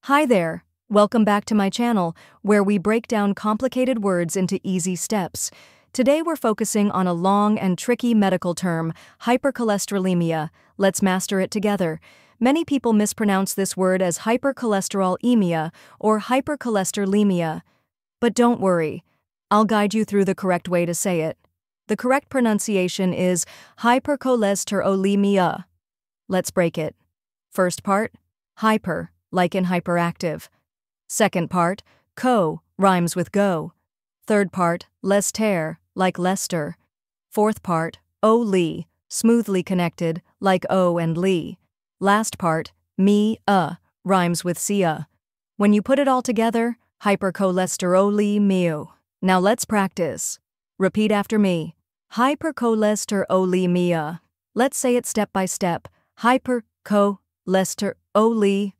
Hi there! Welcome back to my channel, where we break down complicated words into easy steps. Today we're focusing on a long and tricky medical term, hypercholesterolemia. Let's master it together. Many people mispronounce this word as hypercholesterolemia or hypercholesterolemia. But don't worry, I'll guide you through the correct way to say it. The correct pronunciation is hypercholesterolemia. Let's break it. First part, hyper, like in hyperactive. Second part, rhymes with go. Third part, lester, like Lester. Fourth part, ole, smoothly connected, like o and lee. Last part, rhymes with sia. When you put it all together, hypercholesterolemia. Now let's practice. Repeat after me. Hypercholesterolemia. Let's say it step by step. Hypercholesterolemia.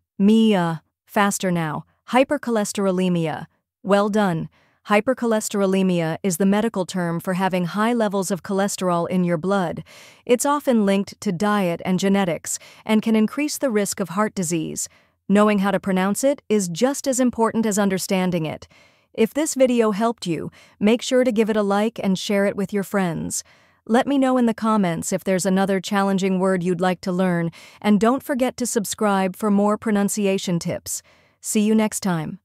Faster now. Hypercholesterolemia. Well done. Hypercholesterolemia is the medical term for having high levels of cholesterol in your blood. It's often linked to diet and genetics and can increase the risk of heart disease. Knowing how to pronounce it is just as important as understanding it. If this video helped you, make sure to give it a like and share it with your friends. Let me know in the comments if there's another challenging word you'd like to learn, and don't forget to subscribe for more pronunciation tips. See you next time.